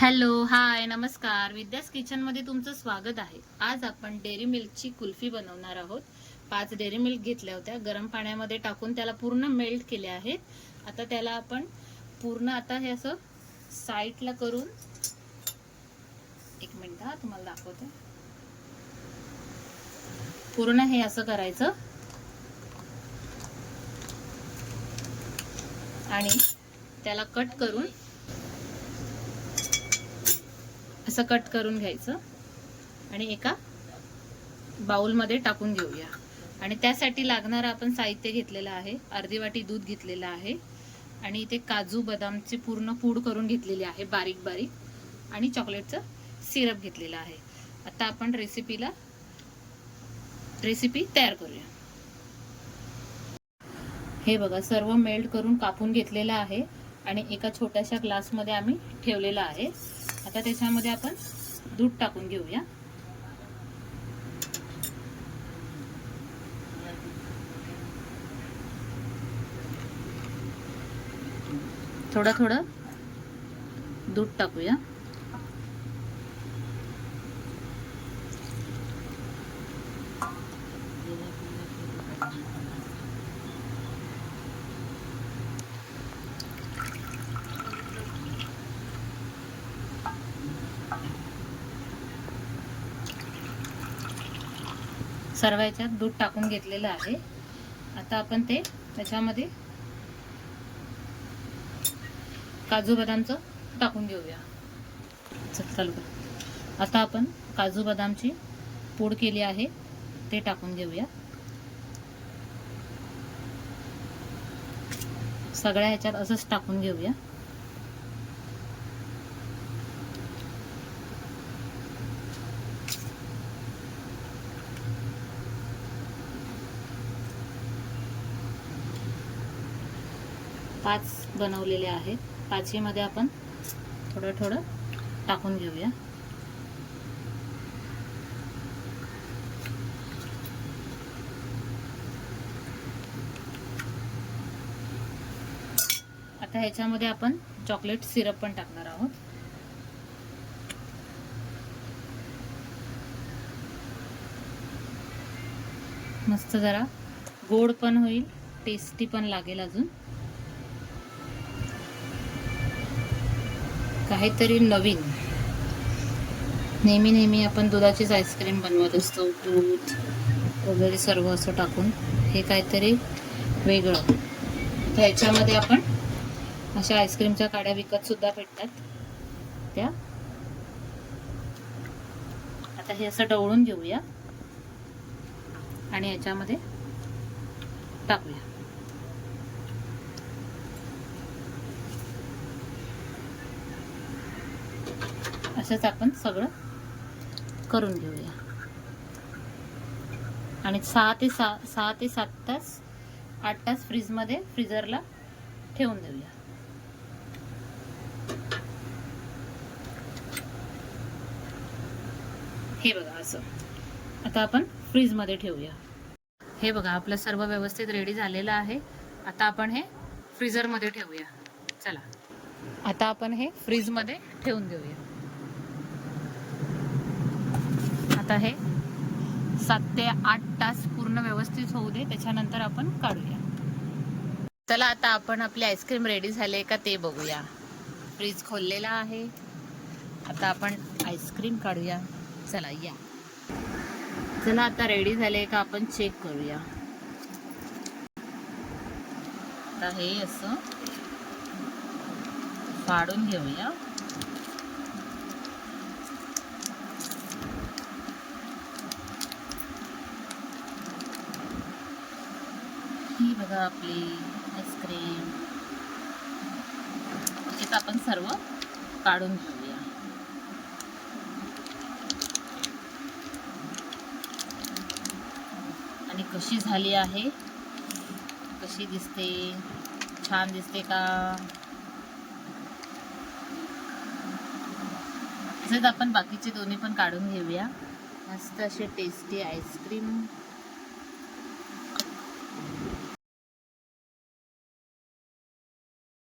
Hello, हाय, नमस्कार. विद्यास किचनमध्ये तुमचं स्वागत आहे. आज आपण डेअरी मिल्कची कुल्फी बनवणार आहोत. 5 डेअरी मिल्क घेतल्या होत्या, गरम पाण्यामध्ये टाकून त्याला पूर्ण मेल्ट केले आहेत. आता त्याला आपण पूर्ण आता हे असं साईडला करून, एक मिनिट हा, तुम्हाला दाखवते. पूर्ण हे असं करायचं आणि त्याला कट करून असं कट करून घ्यायचं आणि एका बाउलमध्ये टाकून घेऊया. आणि त्यासाठी लागणार आपण साहित्य घेतलेलं आहे. अर्धी वाटी दूध घेतलेलं आहे आणि इथे काजू बदामची पूर्ण पूड करून घेतलेली आहे, बारीक बारीक, आणि चॉकलेटचं सिरप घेतलेलं आहे. आता आपण रेसिपी तयार करूया. हे बघा, सर्व मेल्ट करून कापून घेतलेलं आहे आणि एका छोट्याशा ग्लासमध्ये आम्ही ठेवलेला आहे. आता त्याच्यामध्ये आपण दूध टाकून घेऊया. थोडं थोडं दूध टाकूया. सर्व याच्यात दूध टाकून घेतलेलं आहे. आता आपण ते त्याच्यामध्ये काजू बदामचं टाकून घेऊया. चालू कर. आता आपण काजू बदामची पूड केली आहे ते टाकून घेऊया. सगळ्या ह्याच्यात असंच टाकून घेऊया. पाच बनवलेले आहेत. पाचीमध्ये आपण थोडं थोडं टाकून घेऊया. आता ह्याच्यामध्ये आपण चॉकलेट सिरप पण टाकणार आहोत. मस्त जरा गोड पण होईल, टेस्टी पण लागेल. अजून काहीतरी नवीन. नेहमी आपण दुधाचीच आईस्क्रीम बनवत असतो, दूध वगैरे सर्व असं टाकून. हे काहीतरी वेगळं. ह्याच्यामध्ये आपण अशा आईस्क्रीमच्या काड्या विकत सुद्धा भेटतात त्या. आता हे असं ढवळून घेऊया आणि याच्यामध्ये टाकूया. असंच आपण सगळं करून घेऊया आणि 6 ते 7 तास 8 तास फ्रीजरला ठेवून देऊया. हे बघा असं. आता आपण फ्रीजमध्ये ठेवूया. हे बघा, आपलं सर्व व्यवस्थित रेडी झालेलं आहे. आता आपण हे फ्रीजरमध्ये ठेवूया. चला, आता आपण हे फ्रीजमध्ये ठेवून देऊया. आता हे 7 ते 8 तास पूर्ण व्यवस्थित होऊ दे, त्याच्यानंतर आपण काढूया. चला, आता आपण आपली आईस्क्रीम रेडी झाले का ते बघूया. फ्रीज खोललेला आहे. आता आपण आईस्क्रीम काढूया. चला या. चला, आता रेडी झाले का आपण चेक करूया. आता हे असं फाडून घेऊया. ही बघा आपली आईस्क्रीम. त्याच्यात आपण सर्व काढून घेऊया. आणि कशी झाली आहे, कशी दिसते, छान दिसते का? तसेच आपण बाकीचे दोन्ही पण काढून घेऊया. मस्त अशी टेस्टी आईस्क्रीम